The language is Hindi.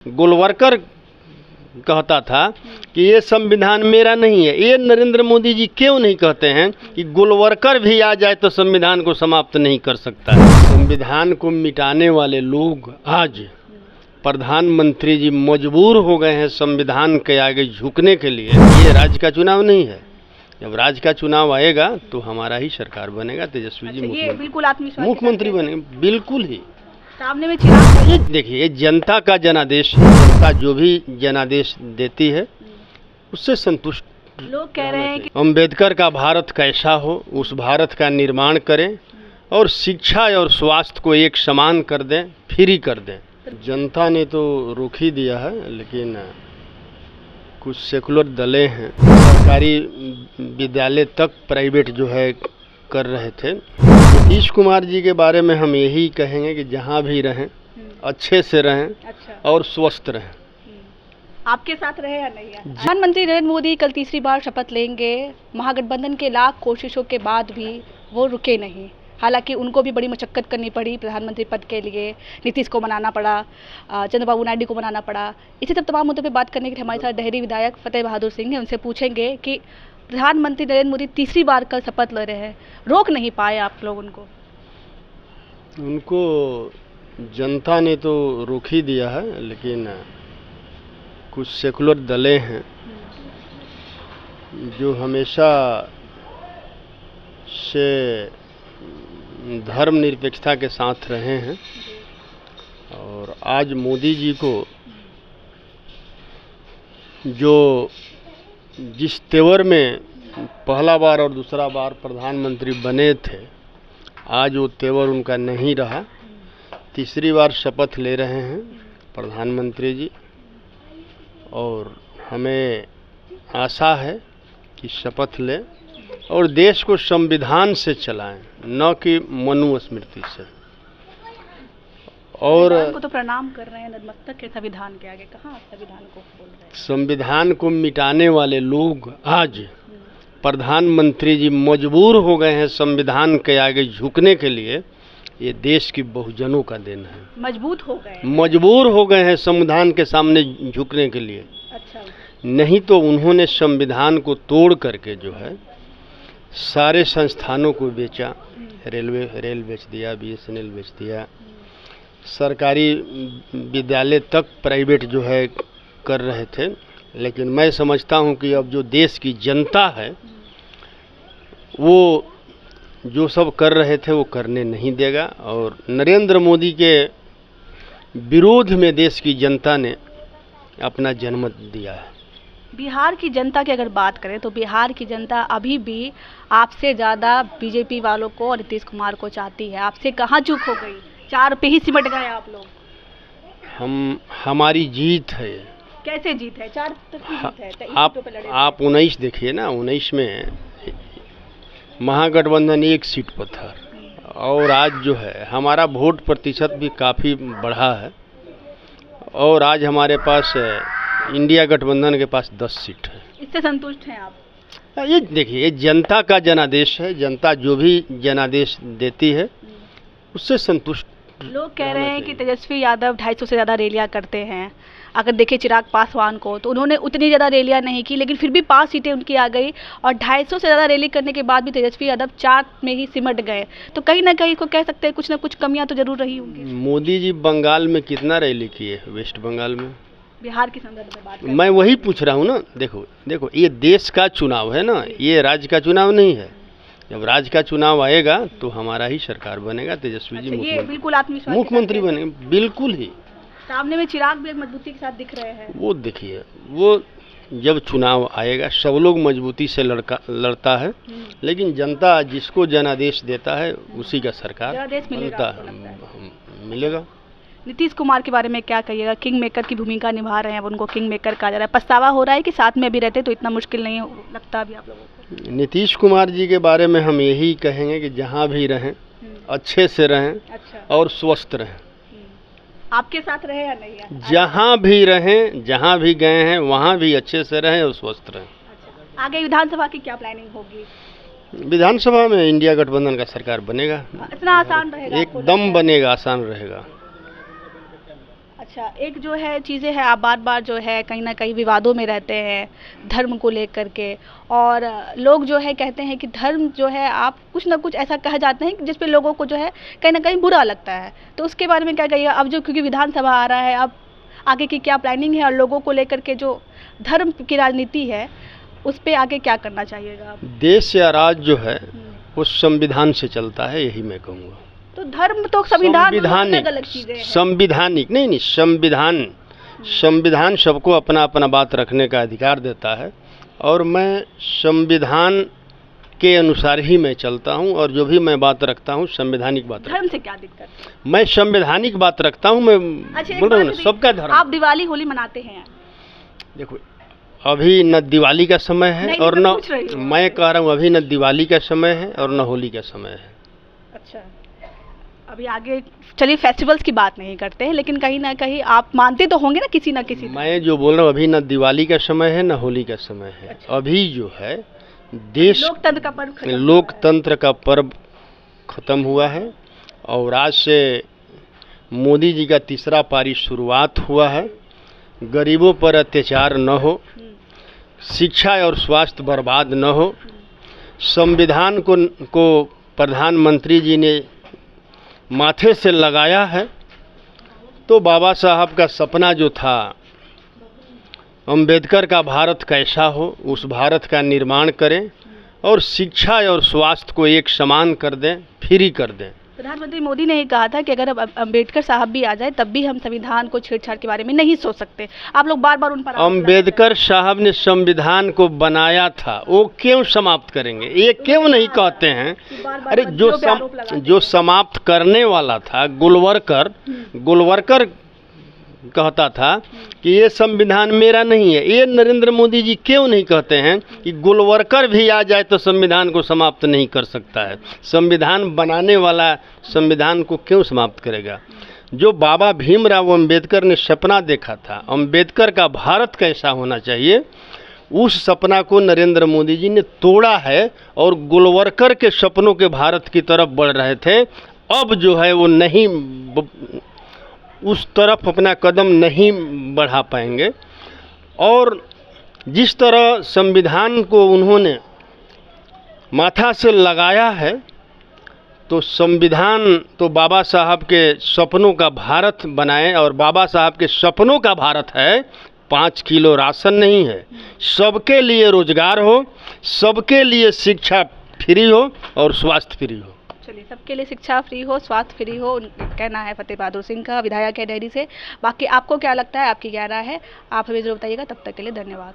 गोलवरकर कहता था कि ये संविधान मेरा नहीं है। ये नरेंद्र मोदी जी क्यों नहीं कहते हैं कि गोलवरकर भी आ जाए तो संविधान को समाप्त नहीं कर सकता है। संविधान को मिटाने वाले लोग आज प्रधानमंत्री जी मजबूर हो गए हैं संविधान के आगे झुकने के लिए। ये राज्य का चुनाव नहीं है। जब राज्य का चुनाव आएगा तो हमारा ही सरकार बनेगा, तेजस्वी जी मुख्यमंत्री बनेंगे। बिल्कुल ही सामने में चिराग। देखिए, ये जनता का जनादेश है। जनता जो भी जनादेश देती है उससे संतुष्ट लोग कह रहे हैं कि अम्बेडकर का भारत कैसा हो, उस भारत का निर्माण करें और शिक्षा और स्वास्थ्य को एक समान कर दें, फ्री कर दें। जनता ने तो रोक ही दिया है, लेकिन कुछ सेकुलर दलें हैं, सरकारी विद्यालय तक प्राइवेट जो है कर रहे थे। नीतीश कुमार जी के बारे में हम यही कहेंगे कि जहाँ भी रहें अच्छे से रहें और स्वस्थ रहें। आपके साथ रहे या नहीं है? प्रधानमंत्री नरेंद्र मोदी कल तीसरी बार शपथ लेंगे। महागठबंधन के लाख कोशिशों के बाद भी वो रुके नहीं। हालांकि उनको भी बड़ी मशक्कत करनी पड़ी प्रधानमंत्री पद के लिए। नीतीश को मनाना पड़ा, चंद्रबाबू नायडू को मनाना पड़ा। इसी सब तमाम मुद्दों पे बात करने के लिए हमारे साथ डेहरी विधायक फतेह बहादुर सिंह हैं। उनसे पूछेंगे कि प्रधानमंत्री नरेंद्र मोदी तीसरी बार कल शपथ ले रहे हैं, रोक नहीं पाए आप लोग उनको जनता ने तो रोक ही दिया है, लेकिन कुछ सेकुलर दलें हैं जो हमेशा से धर्मनिरपेक्षता के साथ रहे हैं और आज मोदी जी को जो जिस तेवर में पहला बार और दूसरा बार प्रधानमंत्री बने थे, आज वो तेवर उनका नहीं रहा। तीसरी बार शपथ ले रहे हैं प्रधानमंत्री जी और हमें आशा है कि शपथ लें और देश को संविधान से चलाएं, न कि मनुस्मृति से। और को तो प्रणाम कर रहे हैं नतमस्तक के संविधान के आगे, कहाँ संविधान को खोल रहे हैं? संविधान को मिटाने वाले लोग आज प्रधानमंत्री जी मजबूर हो गए हैं संविधान के आगे झुकने के लिए। ये देश की बहुजनों का देन है। मजबूर हो गए हैं संविधान के सामने झुकने के लिए। अच्छा। नहीं तो उन्होंने संविधान को तोड़ करके जो है सारे संस्थानों को बेचा। रेल बेच दिया, BSNL बेच दिया, सरकारी विद्यालय तक प्राइवेट जो है कर रहे थे। लेकिन मैं समझता हूं कि अब जो देश की जनता है वो जो सब कर रहे थे वो करने नहीं देगा और नरेंद्र मोदी के विरोध में देश की जनता ने अपना जनमत दिया है। बिहार की जनता की अगर बात करें तो बिहार की जनता अभी भी आपसे ज़्यादा बीजेपी वालों को और नीतीश कुमार को चाहती है। आपसे कहाँ चूक हो गई? 4 पे ही सिमट गए आप लोग। हमारी जीत है। कैसे जीत है? 4 तक की जीत है। आप 19 देखिए ना, 19 में महागठबंधन 1 सीट पर था और आज जो है हमारा वोट प्रतिशत भी काफ़ी बढ़ा है और आज हमारे पास इंडिया गठबंधन के पास 10 सीट है। इससे संतुष्ट हैं आप? ये देखिए, ये जनता का जनादेश है। जनता जो भी जनादेश देती है उससे संतुष्ट लोग कह रहे हैं कि तेजस्वी यादव 250 से ज़्यादा रैलियां करते हैं। अगर देखें चिराग पासवान को तो उन्होंने उतनी ज़्यादा रैलियां नहीं की, लेकिन फिर भी 5 सीटें उनकी आ गई और 250 से ज़्यादा रैली करने के बाद भी तेजस्वी यादव 4 में ही सिमट गए। तो कहीं ना कहीं को कह सकते हैं कुछ ना कुछ कमियां तो जरूर रही होंगी। मोदी जी बंगाल में कितना रैली किए? वेस्ट बंगाल में। बिहार के संदर्भ में बात मैं वही पूछ रहा हूँ ना। देखो ये देश का चुनाव है ना, ये राज्य का चुनाव नहीं है। जब राज्य का चुनाव आएगा तो हमारा ही सरकार बनेगा, तेजस्वी जी मुख्यमंत्री बनेंगे। बिल्कुल ही सामने में चिराग भी एक मजबूती के साथ दिख रहे हैं। वो देखिए, वो जब चुनाव आएगा सब लोग मजबूती से लड़ता है, लेकिन जनता जिसको जनादेश देता है उसी का सरकार मिलेगा। नीतीश कुमार के बारे में क्या कहिएगा? किंग मेकर की भूमिका निभा रहे हैं, उनको किंग मेकर कहा जा रहा है। पछतावा हो रहा है कि साथ में भी रहते तो इतना मुश्किल नहीं लगता अभी आप लोगों को? नीतीश कुमार जी के बारे में हम यही कहेंगे कि जहाँ भी रहें अच्छे से रहें और स्वस्थ रहें। आपके साथ रहे या नहीं है? जहाँ भी रहें, जहाँ भी गए हैं वहाँ भी अच्छे से रहें और स्वस्थ रहें। आगे विधानसभा की क्या प्लानिंग होगी? विधानसभा में इंडिया गठबंधन का सरकार बनेगा। इतना आसान रहेगा? एकदम बनेगा, आसान रहेगा। अच्छा, एक जो है चीज़ें हैं, आप बार-बार जो है कहीं न कहीं विवादों में रहते हैं, धर्म को लेकर के, और लोग जो है कहते हैं कि धर्म जो है आप कुछ न कुछ ऐसा कह जाते हैं कि जिस पे लोगों को जो है कहीं न कहीं बुरा लगता है। तो उसके बारे में क्या कहिएगा? अब जो क्योंकि विधानसभा आ रहा है, अब आगे की क्या प्लानिंग है और लोगों को लेकर के जो धर्म की राजनीति है, उस पे आगे क्या करना चाहिएगा आप? देश या राज्य जो है वो संविधान से चलता है, यही मैं कहूँगा। तो धर्म तो संविधान अलग अलग चीज़ें हैं। संविधानिक नहीं, संविधान सबको अपना अपना बात रखने का अधिकार देता है, और मैं संविधान के अनुसार ही मैं चलता हूं, और जो भी मैं बात रखता हूं संवैधानिक बात धर्म से क्या दिक्कत है? मैं संवैधानिक बात रखता हूं। मैं अच्छा, बोल रहा हूं ना, सबका धर्म। आप दिवाली होली मनाते हैं? देखो, अभी न दिवाली का समय है और न, मैं कह रहा हूं अभी न दिवाली का समय है और न होली का समय है। अच्छा, अभी आगे चलिए फेस्टिवल्स की बात नहीं करते हैं, लेकिन कहीं ना कहीं आप मानते तो होंगे ना किसी ना किसी। मैं जो बोल रहा हूँ अभी न दिवाली का समय है न होली का समय है। अच्छा। अभी जो है देश लोकतंत्र का पर्व खत्म हुआ है, और आज से मोदी जी का तीसरा पारी शुरुआत हुआ है। गरीबों पर अत्याचार न हो, शिक्षा और स्वास्थ्य बर्बाद न हो। संविधान को प्रधानमंत्री जी ने माथे से लगाया है, तो बाबा साहब का सपना जो था अंबेडकर का भारत कैसा हो, उस भारत का निर्माण करें और शिक्षा और स्वास्थ्य को एक समान कर दें, फ्री कर दें। प्रधानमंत्री मोदी ने कहा था कि अगर अब अंबेडकर साहब भी आ जाए तब भी हम संविधान को छेड़छाड़ के बारे में नहीं सोच सकते। आप लोग बार बार उन पर अंबेडकर साहब ने संविधान को बनाया था, वो क्यों समाप्त करेंगे? ये क्यों नहीं कहते हैं? अरे जो समाप्त करने वाला था गुलवरकर कहता था कि ये संविधान मेरा नहीं है। ये नरेंद्र मोदी जी क्यों नहीं कहते हैं कि गुलवरकर भी आ जाए तो संविधान को समाप्त नहीं कर सकता है? संविधान बनाने वाला संविधान को क्यों समाप्त करेगा? जो बाबा भीमराव अंबेडकर ने सपना देखा था, अंबेडकर का भारत कैसा होना चाहिए, उस सपना को नरेंद्र मोदी जी ने तोड़ा है और गुलवरकर के सपनों के भारत की तरफ बढ़ रहे थे। अब जो है वो नहीं, उस तरफ अपना कदम नहीं बढ़ा पाएंगे। और जिस तरह संविधान को उन्होंने माथा से लगाया है, तो संविधान तो बाबा साहब के सपनों का भारत बनाए, और बाबा साहब के सपनों का भारत है 5 किलो राशन नहीं है, सबके लिए रोजगार हो, सबके लिए शिक्षा फ्री हो और स्वास्थ्य फ्री हो। चलिए, सबके लिए शिक्षा फ्री हो, स्वास्थ्य फ्री हो, कहना है फतेह बहादुर सिंह का, विधायक है डेहरी से। बाकी आपको क्या लगता है, आपकी क्या राय है, आप हमें जरूर बताइएगा। तब तक के लिए धन्यवाद।